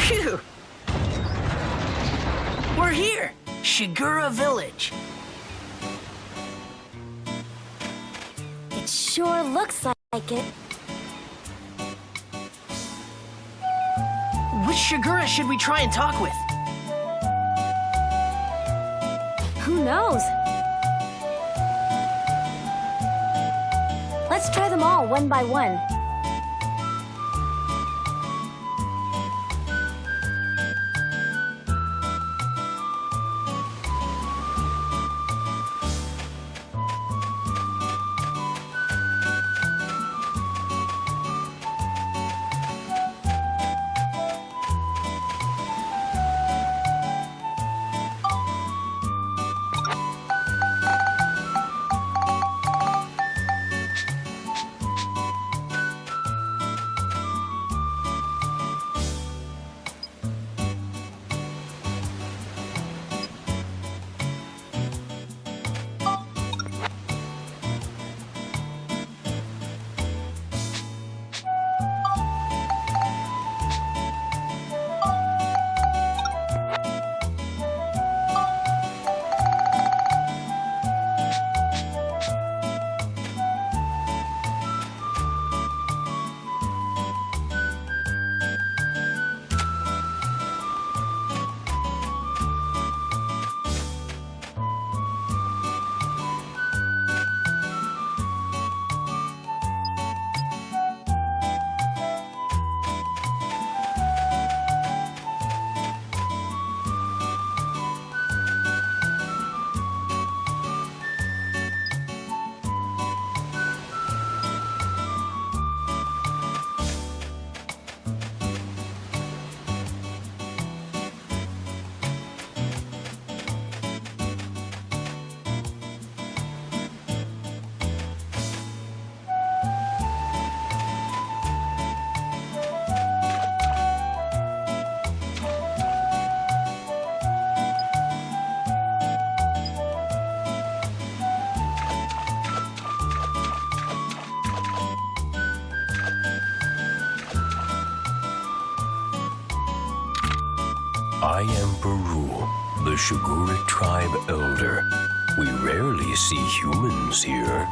Phew! We're here! Shigura Village. It sure looks like it. Which Shigura should we try and talk with? Who knows? Let's try them all one by one. I am Baru, the Shigura tribe elder. We rarely see humans here.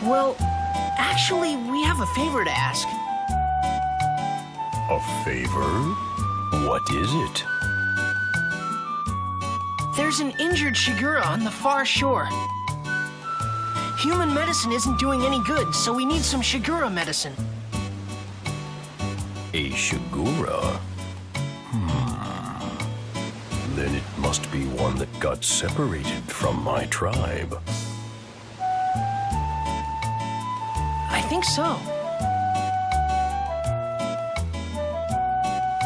Well, actually, we have a favor to ask. A favor? What is it? There's an injured Shigura on the far shore. Human medicine isn't doing any good, so we need some Shigura medicine. A Shigura? Then it must be one that got separated from my tribe. I think so.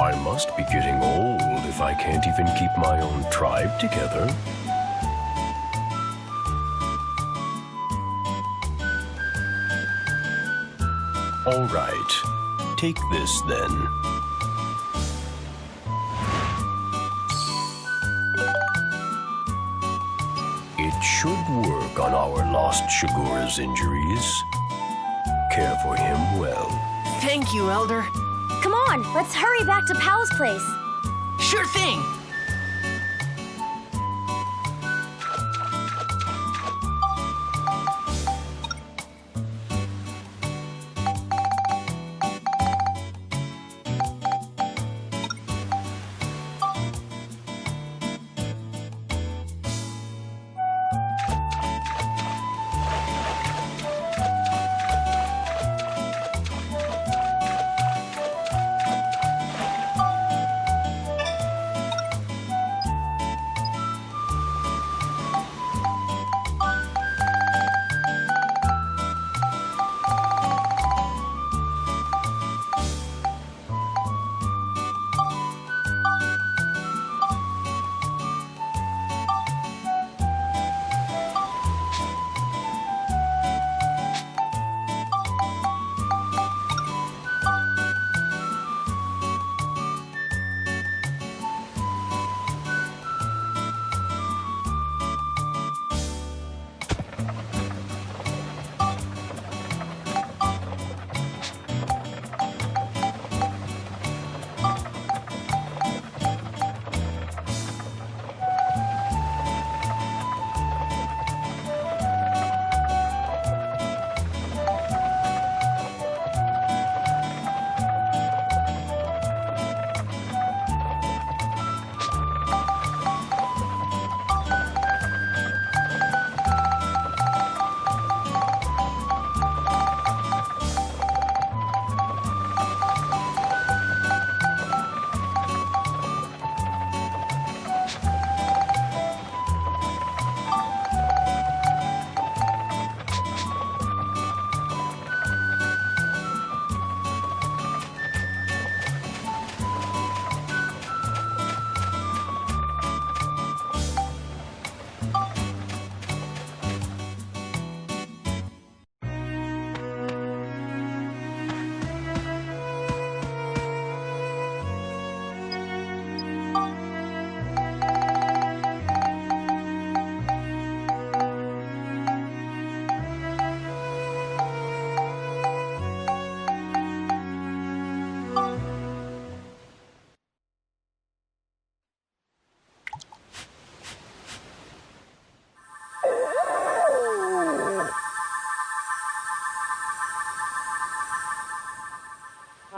I must be getting old if I can't even keep my own tribe together. All right, take this then. It should work on our lost Shigura's injuries. Care for him well. Thank you, Elder. Come on, let's hurry back to Pow's place. Sure thing.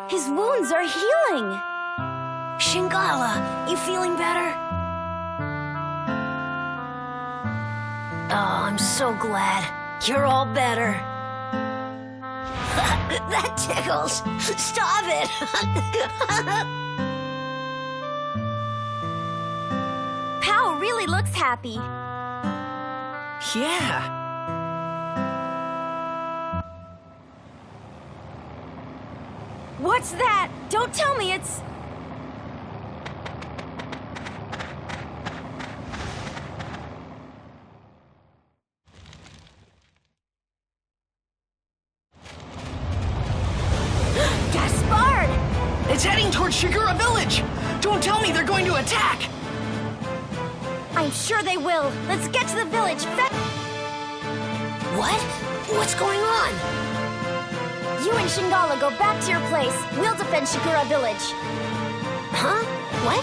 His wounds are healing. Shingala, you feeling better? Oh, I'm so glad. You're all better. That tickles. Stop it. Pow really looks happy. Yeah. What's that? Don't tell me it's... Gaspard! It's heading towards Shigura Village. Don't tell me they're going to attack. I'm sure they will. Let's get to the village. What? What's going on? You and Shingala go back to your place. We'll defend Shigura Village. Huh? What?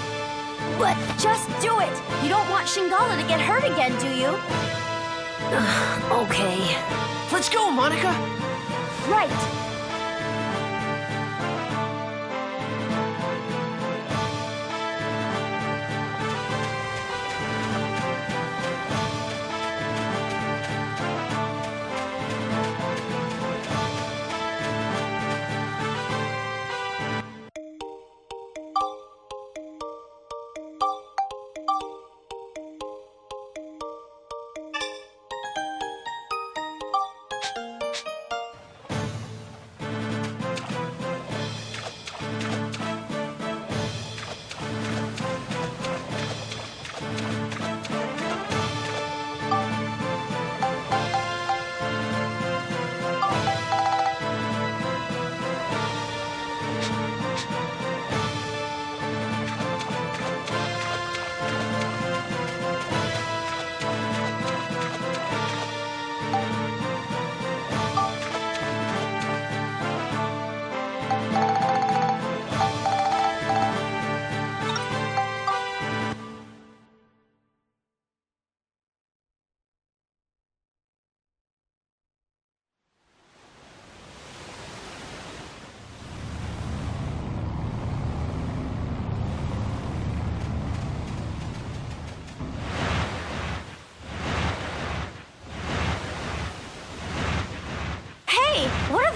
But just do it. You don't want Shingala to get hurt again, do you? Okay. Let's go, Monica. Right.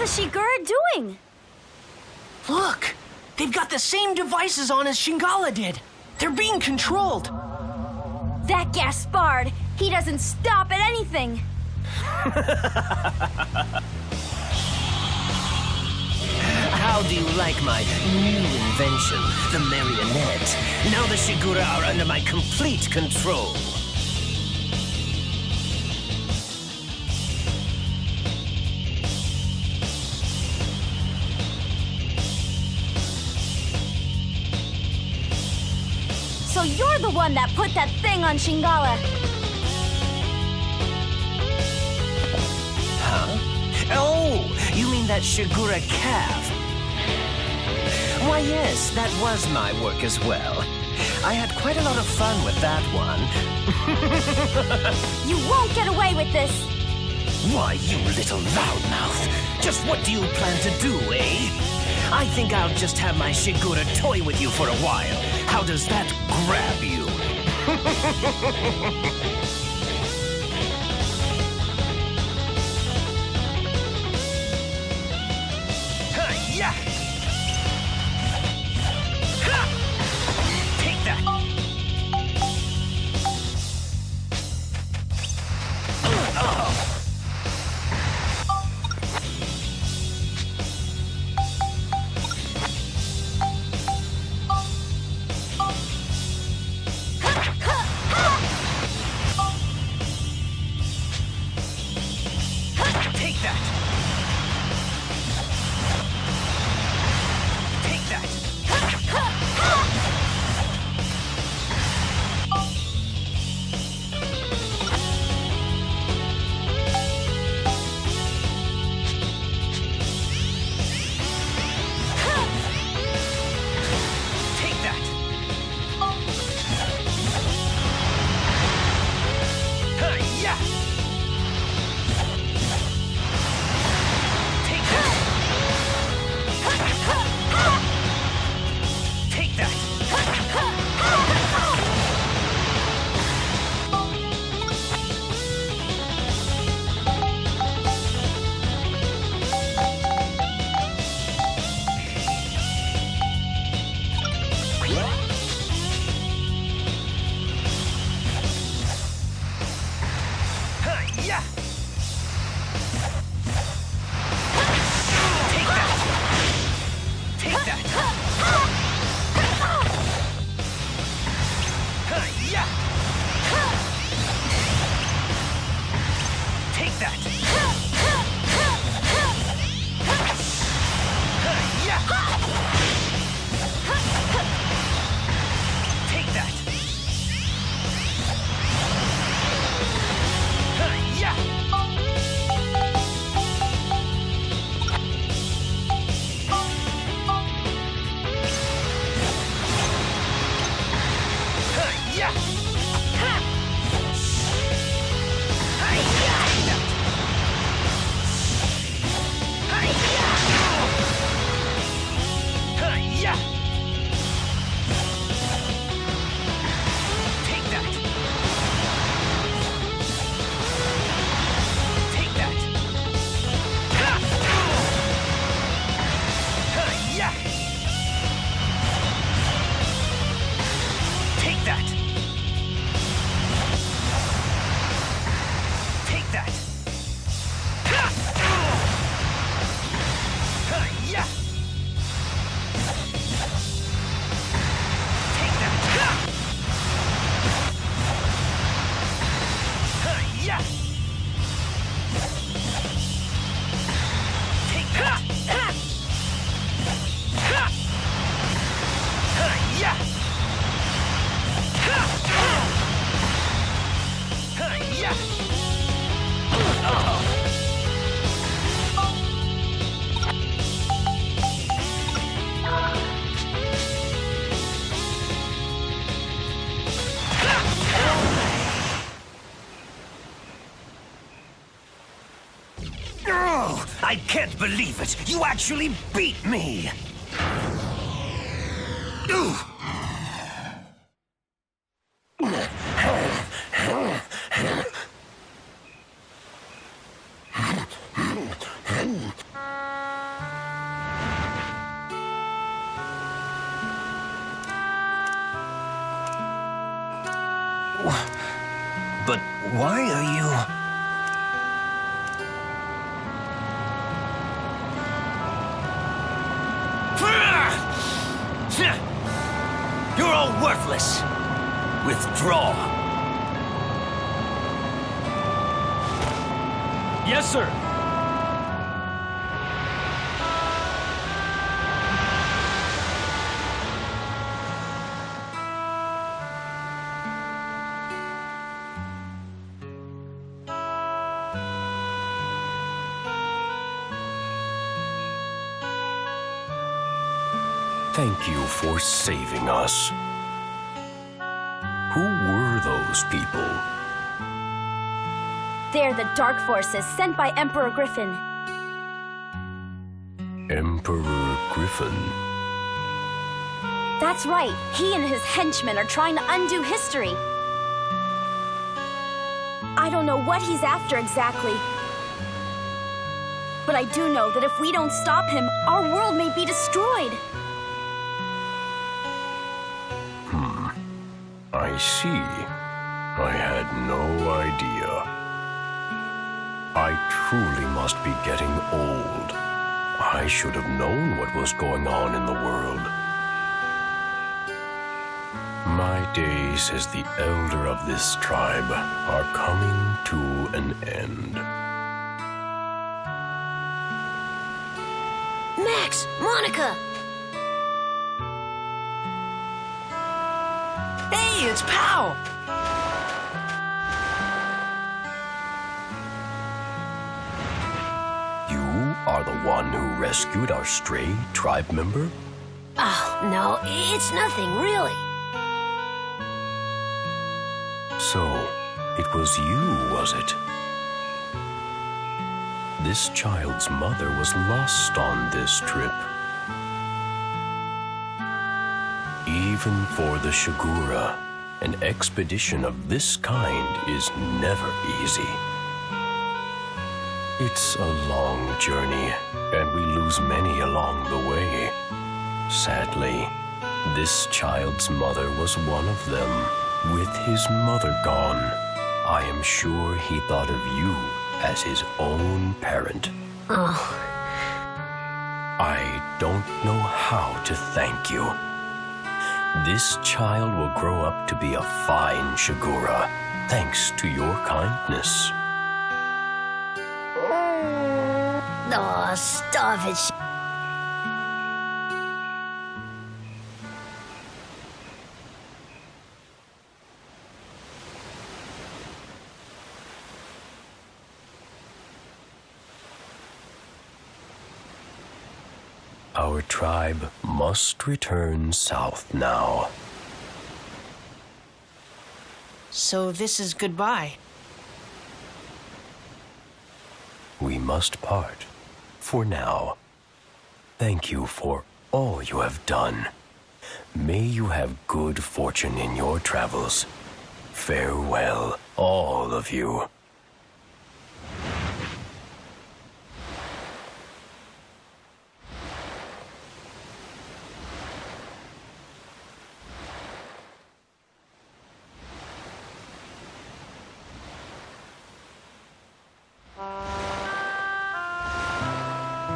the Shigura doing? Look! They've got the same devices on as Shingala did. They're being controlled. That Gaspard, he doesn't stop at anything. How do you like my new invention, the marionette? Now the Shigura are under my complete control. So you're the one that put that thing on Shingala. Huh? Oh, you mean that Shigura calf? Why, yes, that was my work as well. I had quite a lot of fun with that one. You won't get away with this. Why, you little loudmouth. Just what do you plan to do, eh? I think I'll just have my Shigura toy with you for a while. How does that grab you? Yeah! Take that! Take that! Take that! Take that! Yeah! Take that! Take that! Yeah! Take that! Take that! Yeah! Take that! Yeah! Take that! Yeah! Yeah! Yeah! Take that! Take that! Yeah! Take that! Take that! Yeah! Take that! Yeah! Take that! Yeah! Yeah! Oh, I can't believe it! You actually beat me! Ooh. But why are you... You're all worthless. Withdraw. Yes, sir. Thank you for saving us. Who were those people? They're the Dark Forces sent by Emperor Griffin. Emperor Griffin. That's right. He and his henchmen are trying to undo history. I don't know what he's after exactly. But I do know that if we don't stop him, our world may be destroyed. I see. I had no idea. I truly must be getting old. I should have known what was going on in the world. My days as the elder of this tribe are coming to an end. Max! Monica! Hey, it's Pow! You are the one who rescued our stray tribe member? Oh, no, it's nothing, really. So, it was you, was it? This child's mother was lost on this trip. Even for the Shigura, an expedition of this kind is never easy. It's a long journey, and we lose many along the way. Sadly, this child's mother was one of them. With his mother gone, I am sure he thought of you as his own parent. Oh. I don't know how to thank you. This child will grow up to be a fine Shigura, thanks to your kindness. Oh, stop it. Our tribe must return south now. So this is goodbye. We must part, for now. Thank you for all you have done. May you have good fortune in your travels. Farewell, all of you.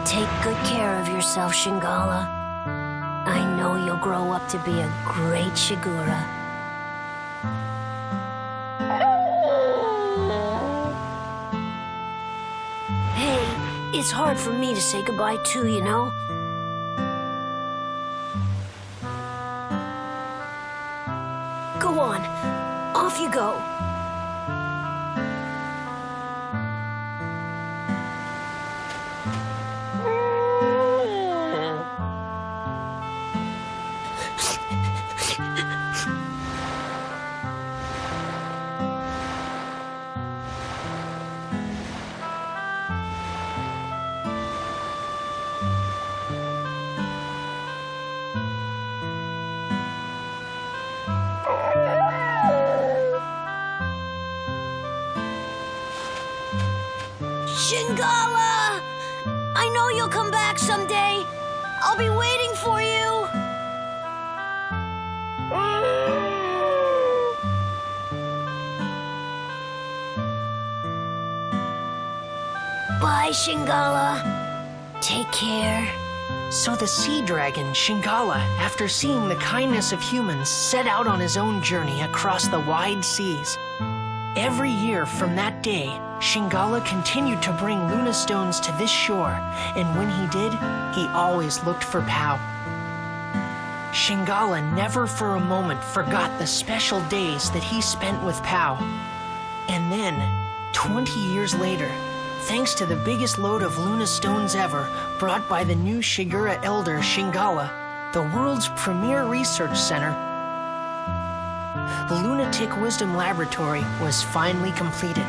Take good care of yourself, Shingala. I know you'll grow up to be a great Shigura. Hey, it's hard for me to say goodbye too, you know? Go on. Off you go. Shingala! I know you'll come back someday. I'll be waiting for you. Bye, Shingala. Take care. So the sea dragon, Shingala, after seeing the kindness of humans, set out on his own journey across the wide seas. Every year from that day, Shingala continued to bring Luna stones to this shore, and when he did, he always looked for Pau. Shingala never for a moment forgot the special days that he spent with Pau. And then, 20 years later, thanks to the biggest load of Luna stones ever, brought by the new Shigura elder Shingala, the world's premier research center, the Lunatic Wisdom Laboratory, was finally completed.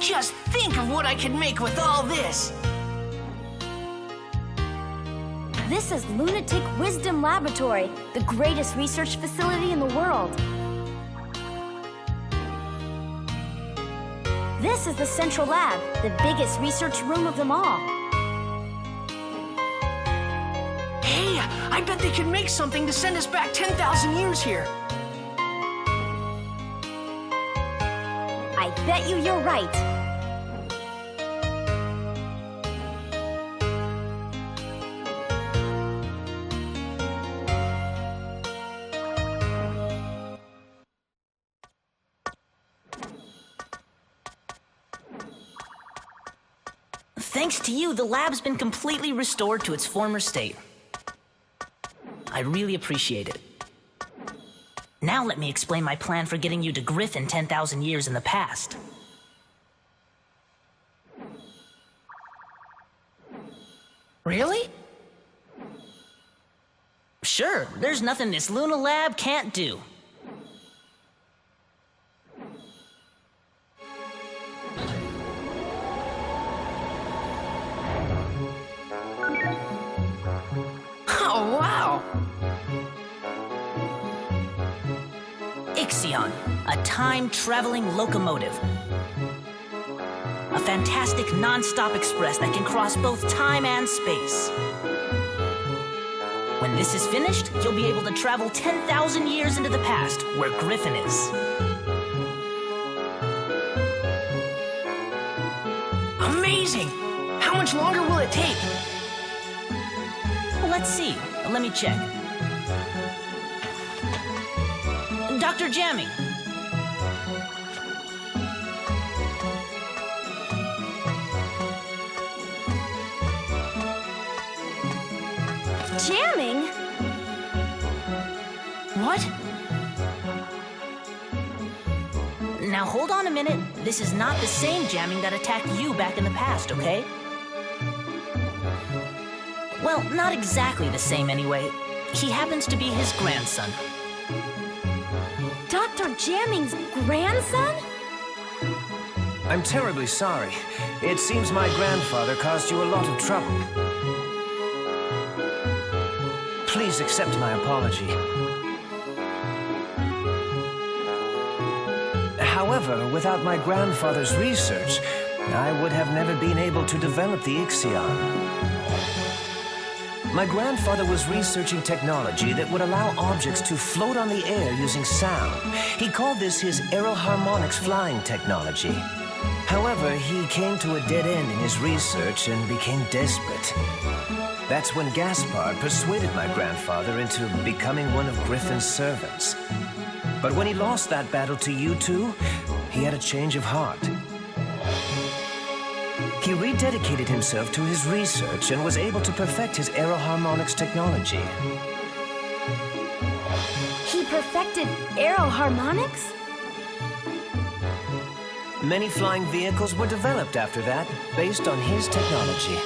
Just think of what I could make with all this! This is Lunatic Wisdom Laboratory, the greatest research facility in the world. This is the Central Lab, the biggest research room of them all. Hey, I bet they could make something to send us back 10,000 years here. I bet you're right. Thanks to you, the lab's been completely restored to its former state. I really appreciate it. Now let me explain my plan for getting you to Griffin 10,000 years in the past. Really? Sure, there's nothing this Luna Lab can't do. Oh, wow! Ixion, a time-traveling locomotive. A fantastic non-stop express that can cross both time and space. When this is finished, you'll be able to travel 10,000 years into the past, where Griffin is. Amazing! How much longer will it take? Well, let's see. Let me check. Dr. Jamming. Jamming? What? Now hold on a minute. This is not the same jamming that attacked you back in the past, okay? Well, not exactly the same anyway. He happens to be his grandson. Dr. Jamming's grandson? I'm terribly sorry. It seems my grandfather caused you a lot of trouble. Please accept my apology. However, without my grandfather's research, I would have never been able to develop the Ixion. My grandfather was researching technology that would allow objects to float on the air using sound. He called this his aeroharmonics flying technology. However, he came to a dead end in his research and became desperate. That's when Gaspard persuaded my grandfather into becoming one of Griffin's servants. But when he lost that battle to you two, he had a change of heart. He rededicated himself to his research and was able to perfect his aeroharmonics technology. He perfected aeroharmonics? Many flying vehicles were developed after that, based on his technology.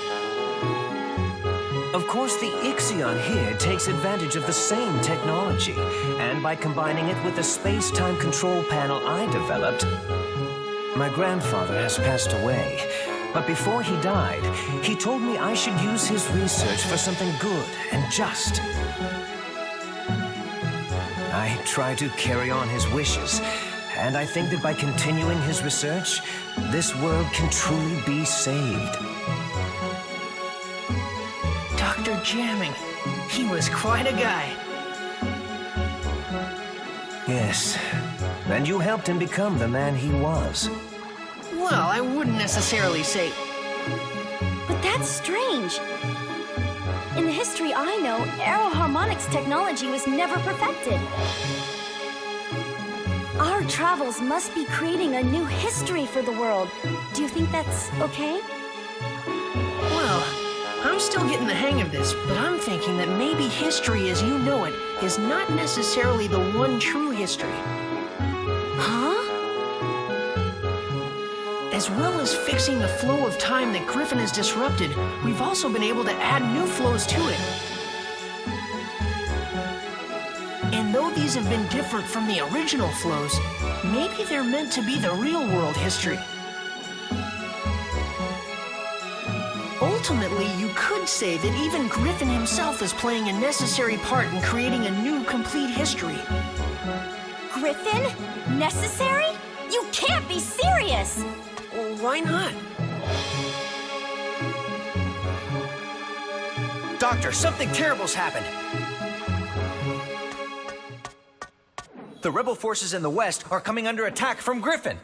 Of course, the Ixion here takes advantage of the same technology, and by combining it with the space-time control panel I developed, my grandfather has passed away. But before he died, he told me I should use his research for something good and just. I try to carry on his wishes, and I think that by continuing his research, this world can truly be saved. Dr. Jamming. He was quite a guy. Yes, and you helped him become the man he was. Well, I wouldn't necessarily say... But that's strange. In the history I know, aeroharmonics technology was never perfected. Our travels must be creating a new history for the world. Do you think that's okay? Well, I'm still getting the hang of this, but I'm thinking that maybe history as you know it is not necessarily the one true history. Huh? As well as fixing the flow of time that Griffin has disrupted, we've also been able to add new flows to it. And though these have been different from the original flows, maybe they're meant to be the real world history. ultimately, you could say that even Griffin himself is playing a necessary part in creating a new, complete history. Griffin? Necessary? You can't be serious! Why not? Doctor, something terrible's happened. The rebel forces in the west are coming under attack from Griffin.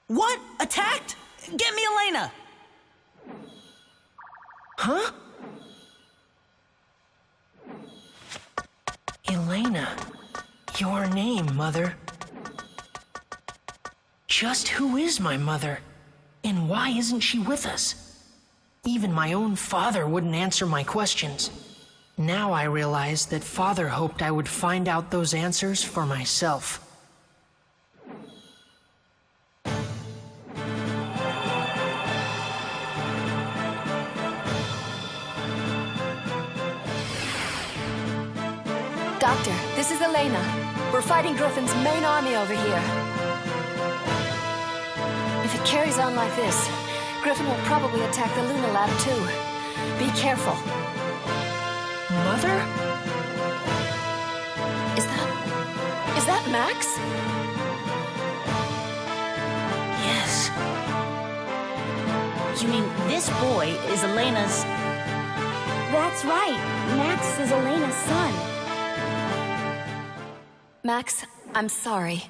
What? Attacked? Get me Elena! Huh? Elena. Your name, Mother. Just who is my mother? And why isn't she with us? Even my own father wouldn't answer my questions. Now I realize that Father hoped I would find out those answers for myself. Doctor, this is Elena. We're fighting Griffin's main army over here. If it carries on like this, Griffin will probably attack the Luna Lab too. Be careful. Mother? Is that Max? Yes. You mean this boy is Elena's... That's right. Max is Elena's son. Max, I'm sorry.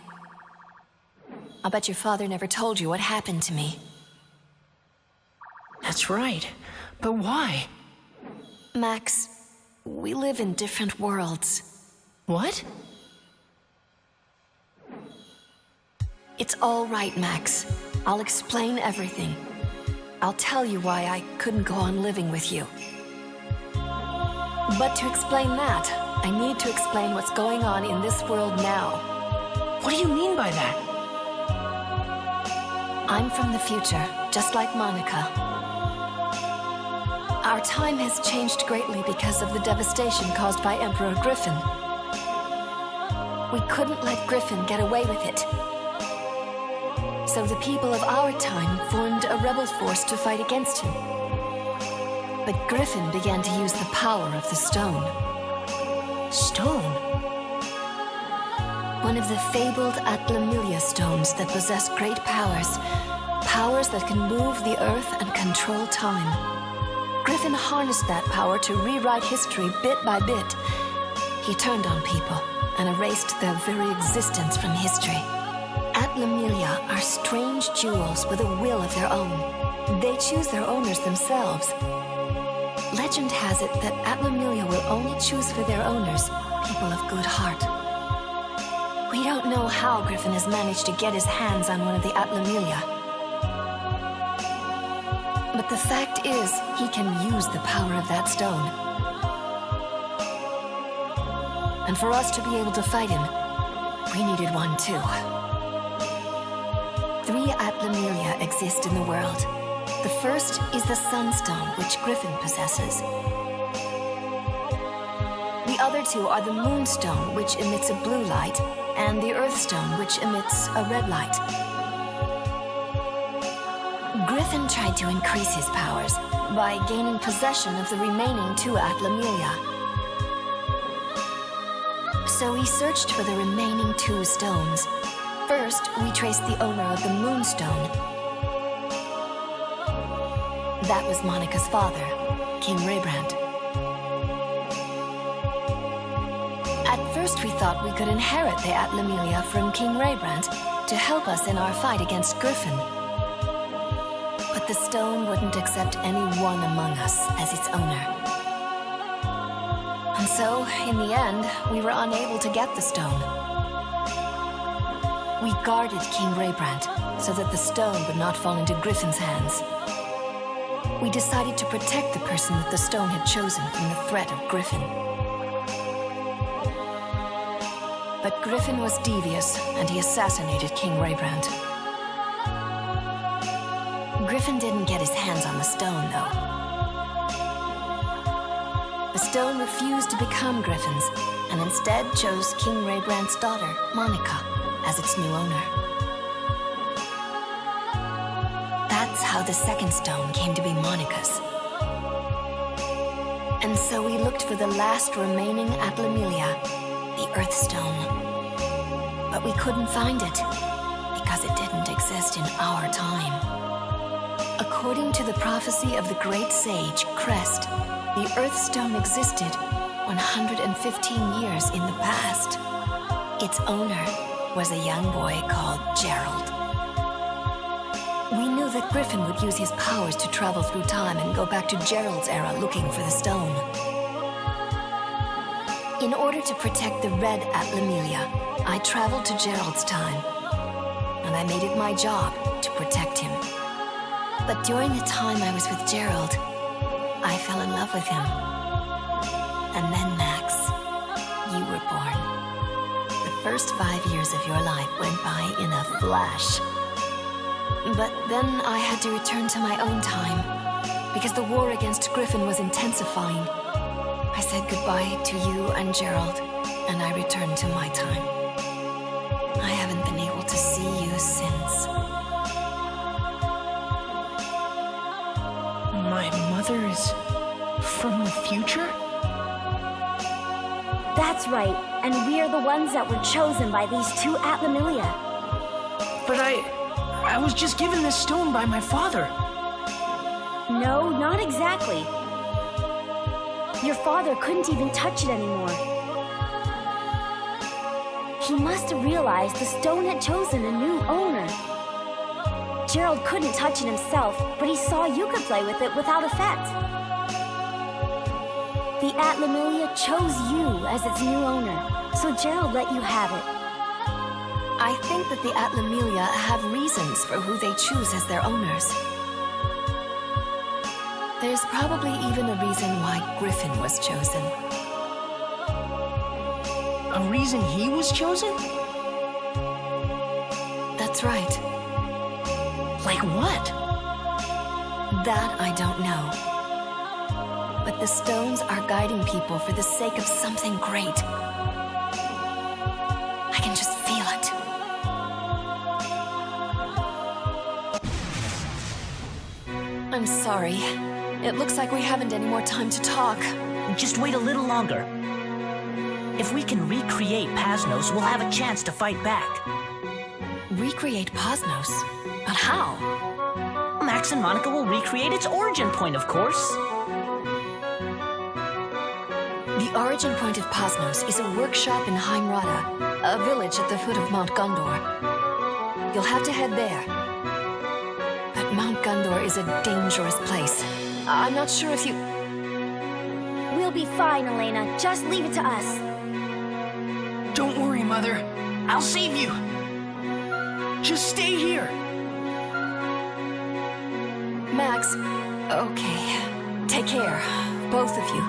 I'll bet your father never told you what happened to me. That's right. But why? Max, we live in different worlds. What? It's all right, Max. I'll explain everything. I'll tell you why I couldn't go on living with you. But to explain that, I need to explain what's going on in this world now. What do you mean by that? I'm from the future, just like Monica. Our time has changed greatly because of the devastation caused by Emperor Griffin. We couldn't let Griffin get away with it. So the people of our time formed a rebel force to fight against him. But Griffin began to use the power of the stone. Stone? One of the fabled Atlamilia stones that possess great powers. Powers that can move the earth and control time. Griffin harnessed that power to rewrite history bit by bit. He turned on people and erased their very existence from history. Atlamilia are strange jewels with a will of their own. They choose their owners themselves. Legend has it that Atlamilia will only choose for their owners people of good heart. We don't know how Griffin has managed to get his hands on one of the Atlamilia. But the fact is, he can use the power of that stone. And for us to be able to fight him, we needed one too. 3 Atlamilia exist in the world. The first is the Sunstone, which Griffin possesses. The other 2 are the Moonstone, which emits a blue light, and the Earthstone, which emits a red light. Griffin tried to increase his powers by gaining possession of the remaining 2 Atlamilia. So he searched for the remaining 2 stones. First, we traced the owner of the Moonstone. That was Monica's father, King Raybrand. At first we thought we could inherit the Atlamilia from King Raybrand to help us in our fight against Griffin. But the stone wouldn't accept any one among us as its owner. And so, in the end, we were unable to get the stone. We guarded King Raybrand so that the stone would not fall into Griffin's hands. We decided to protect the person that the stone had chosen from the threat of Griffin. But Griffin was devious, and he assassinated King Raybrand. Griffin didn't get his hands on the stone, though. The stone refused to become Griffin's, and instead chose King Raybrand's daughter, Monica, as its new owner. That That's how the second stone came to be Monica's. And so we looked for the last remaining Atlamelia, the Earth Stone. But we couldn't find it, because it didn't exist in our time. According to the prophecy of the great sage, Crest, the Earth Stone existed 115 years in the past. Its owner was a young boy called Gerald. We knew that Griffin would use his powers to travel through time and go back to Gerald's era looking for the stone. In order to protect the Red Atlamelia, I traveled to Gerald's time, and I made it my job to protect him. But during the time I was with Gerald, I fell in love with him. And then, Max, you were born. The first 5 years of your life went by in a flash. But then I had to return to my own time, because the war against Griffin was intensifying. I said goodbye to you and Gerald, and I returned to my time. I haven't been able to see you since. My mother is from the future? That's right, and we're the ones that were chosen by these two Atlamelia. But I was just given this stone by my father. No, not exactly. Your father couldn't even touch it anymore. He must have realized the stone had chosen a new owner. Gerald couldn't touch it himself, but he saw you could play with it without effect. The Atlamelia chose you as its new owner, so Gerald let you have it. I think that the Atlamelia have reasons for who they choose as their owners. There's probably even a reason why Griffin was chosen. A reason he was chosen? That's right. Like what? That I don't know. But the stones are guiding people for the sake of something great. I can just feel it. I'm sorry. It looks like we haven't any more time to talk. Just wait a little longer. If we can recreate Pasnos, we'll have a chance to fight back. Recreate Pasnos? But how? Max and Monica will recreate its origin point, of course. The origin point of Pasnos is a workshop in Heimrada, a village at the foot of Mount Gondor. You'll have to head there. But Mount Gondor is a dangerous place. I'm not sure if you... We'll be fine, Elena. Just leave it to us. Don't worry, Mother. I'll save you. Just stay here. Max, okay. Take care, both of you.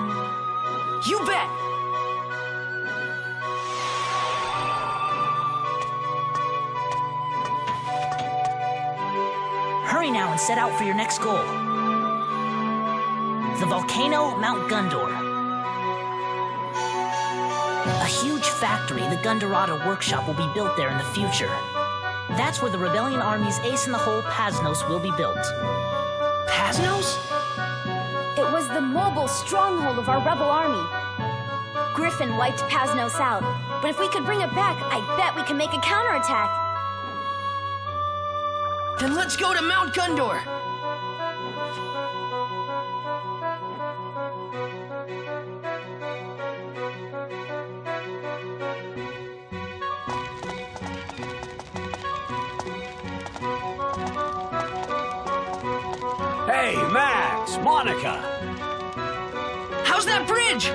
You bet. Hurry now and set out for your next goal. The volcano Mount Gondor. A huge factory, the Gondorada Workshop, will be built there in the future. That's where the Rebellion Army's ace in the hole, Pasnos, will be built. Pasnos? It was the mobile stronghold of our rebel army. Griffin wiped Pasnos out, but if we could bring it back, I bet we can make a counterattack. Then let's go to Mount Gondor. Hey, Max, Monica. How's that bridge?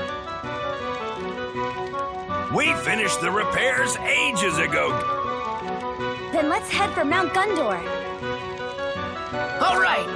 We finished the repairs ages ago. Then let's head for Mount Gondor. All right.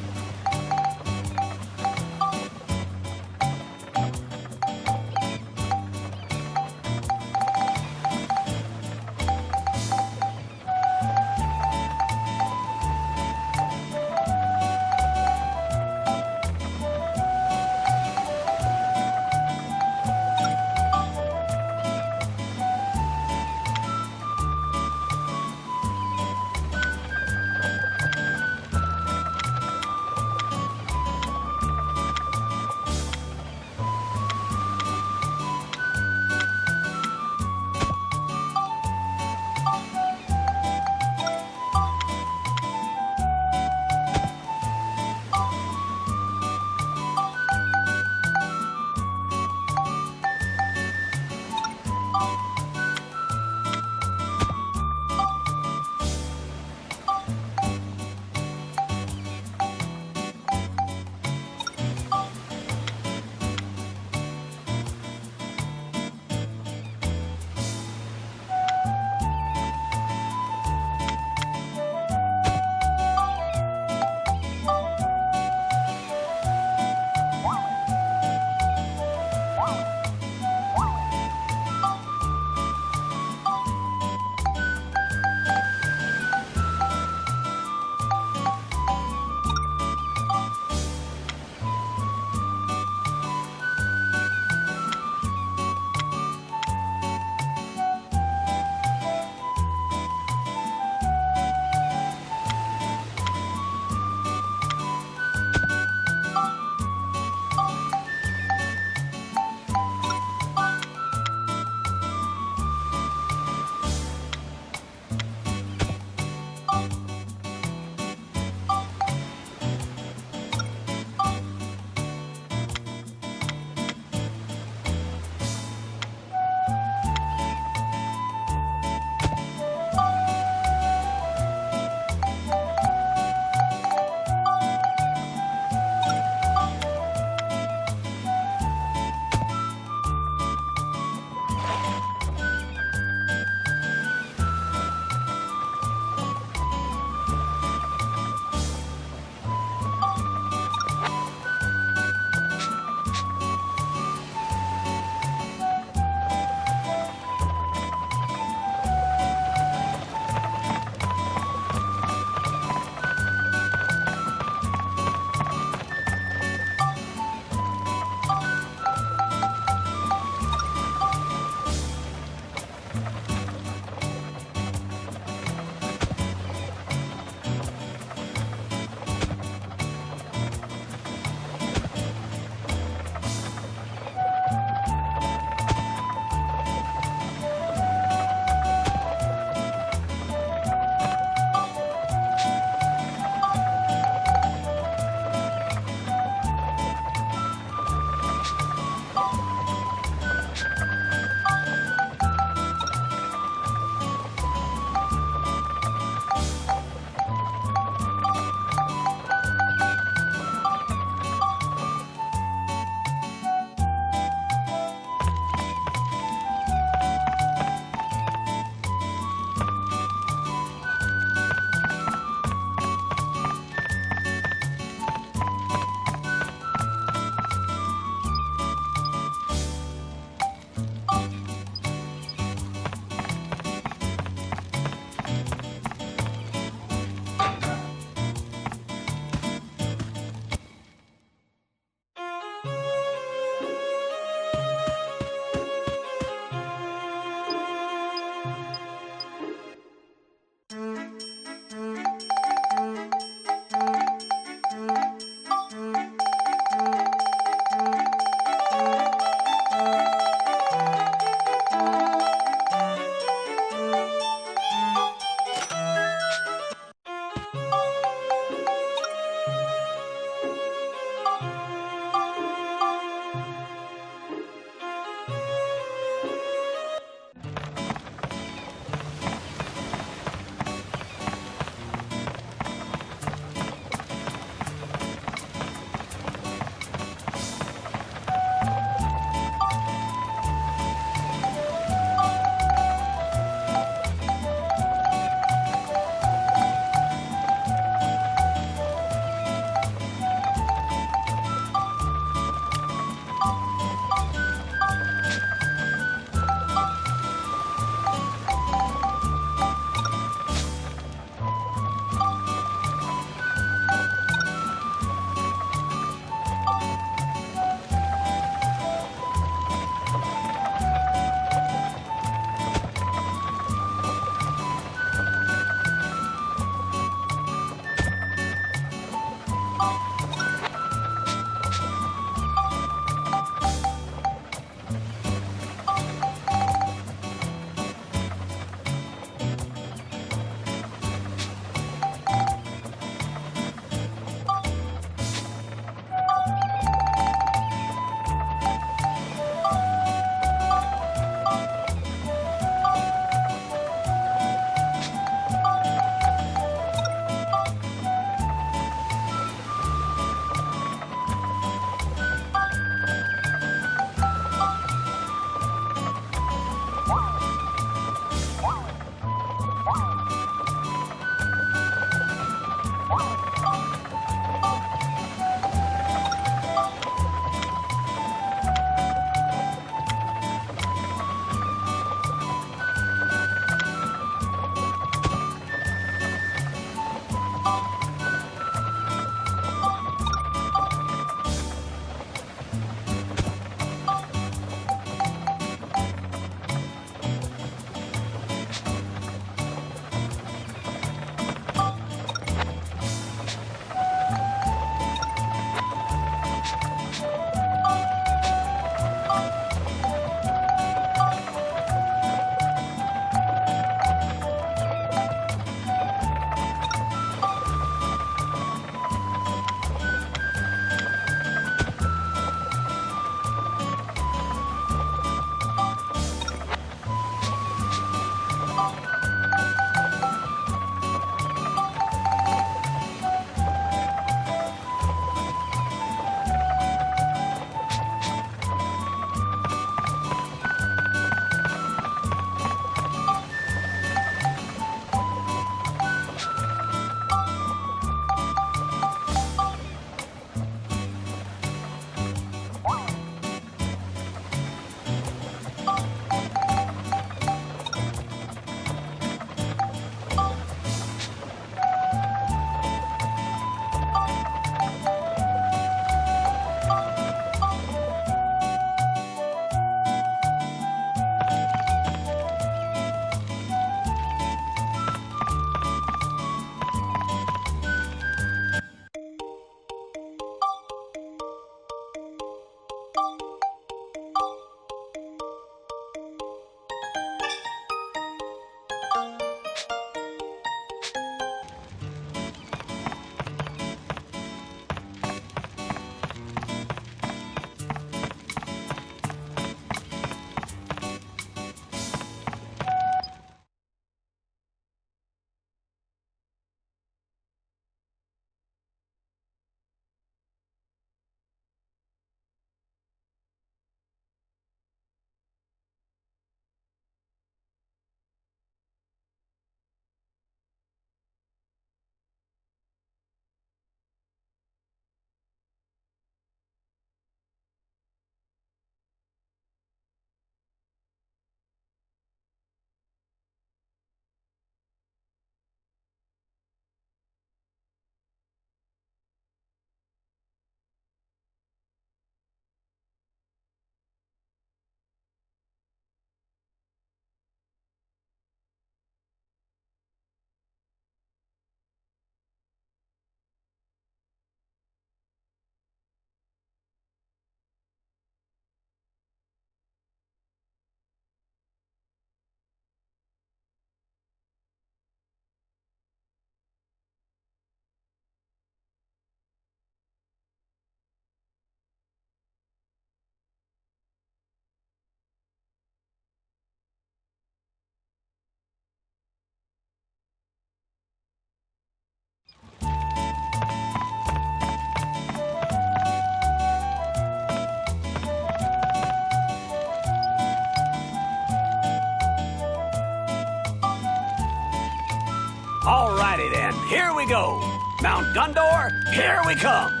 And here we go. Mount Gondor, here we come.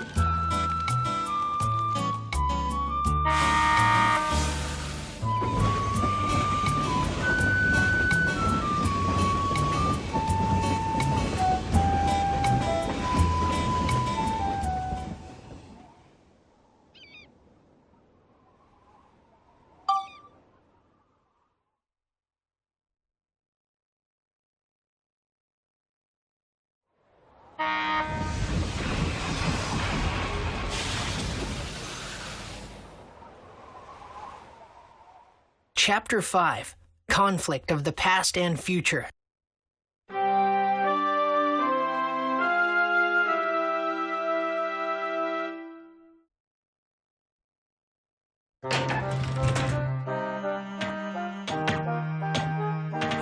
Chapter 5: Conflict of the Past and Future.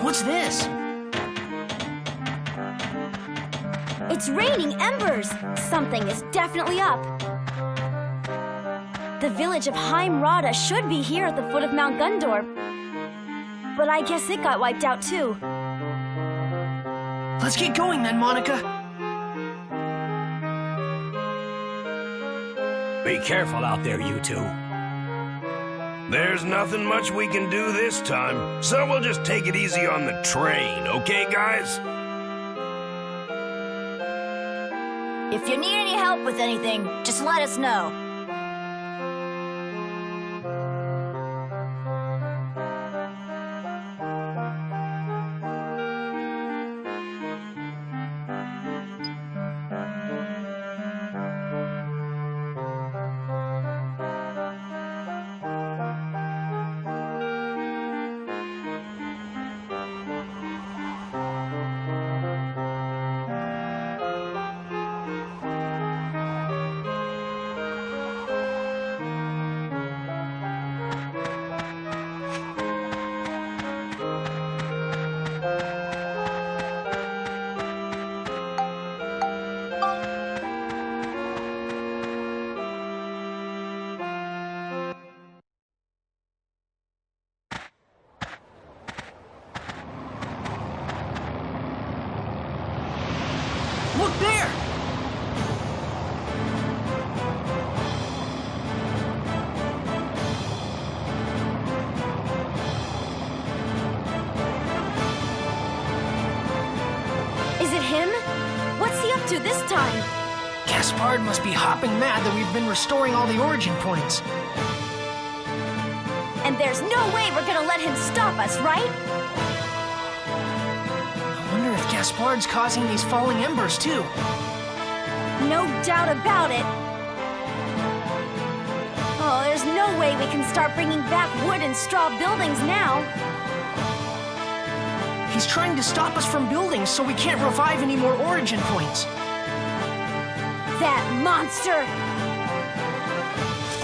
What's this? It's raining embers! Something is definitely up. The village of Heim Rada should be here at the foot of Mount Gondor. But I guess it got wiped out too. Let's get going then, Monica. Be careful out there, you two. There's nothing much we can do this time, so we'll just take it easy on the train, okay, guys? If you need any help with anything, just let us know. Look there! Is it him? What's he up to this time? Gaspard must be hopping mad that we've been restoring all the origin points. And there's no way we're gonna let him stop us, right? I wonder if Gaspard's causing these falling embers too. No doubt about it. Oh, there's no way we can start bringing back wood and straw buildings now. He's trying to stop us from building so we can't revive any more origin points. That monster!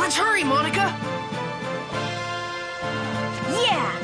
Let's hurry, Monica! Yeah!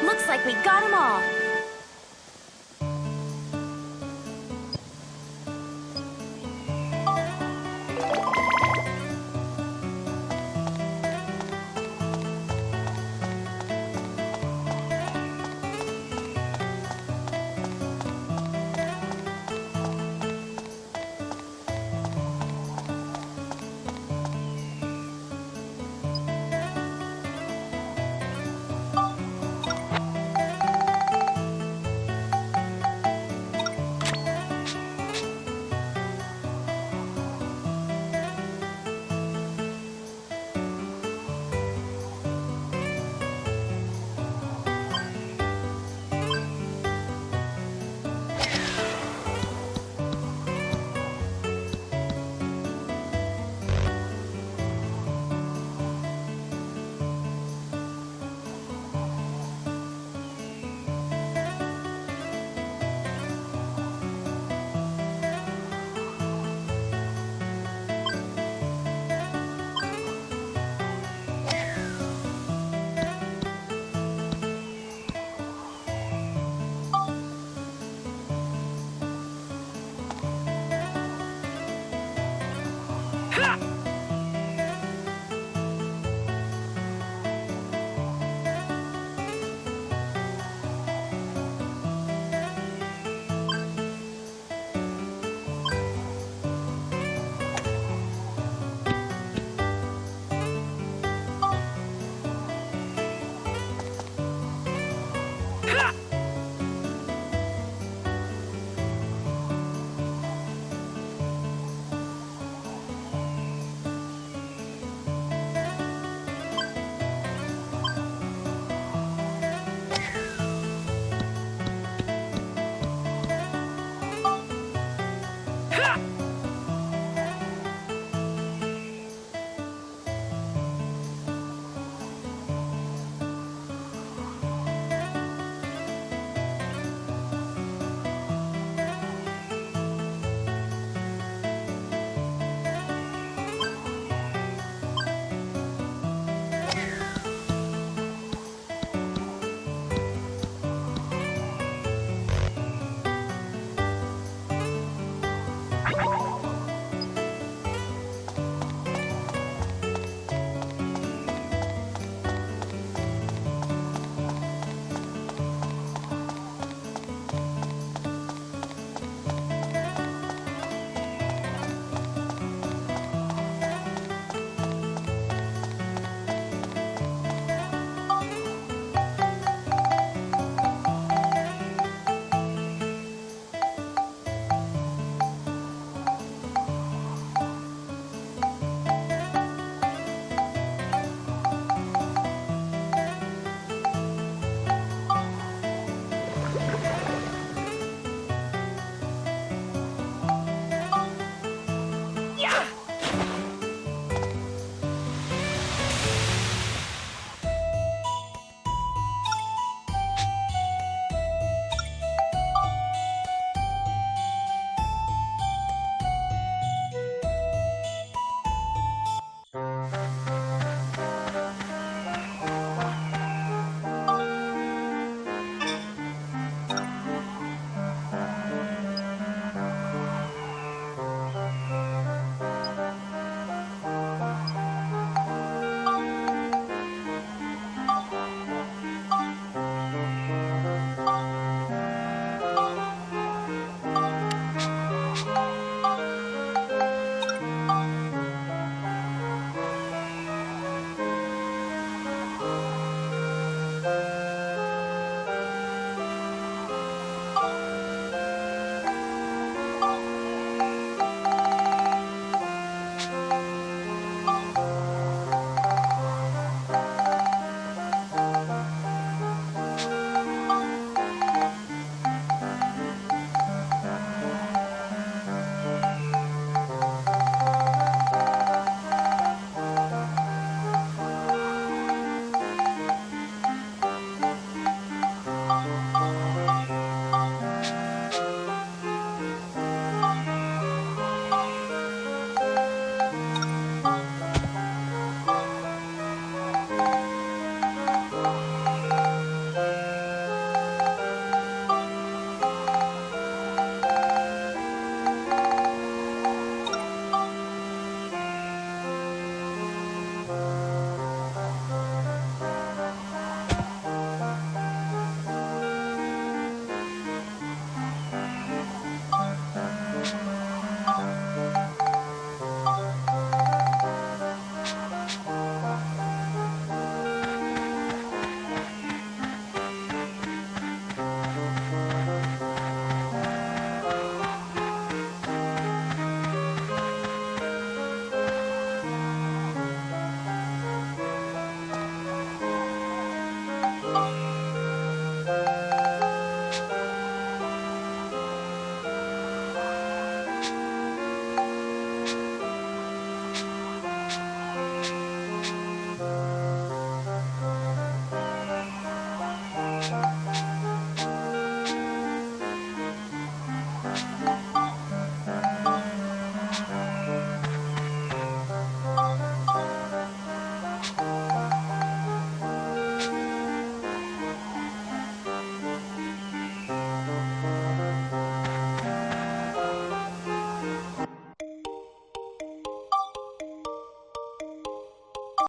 Looks like we got 'em all.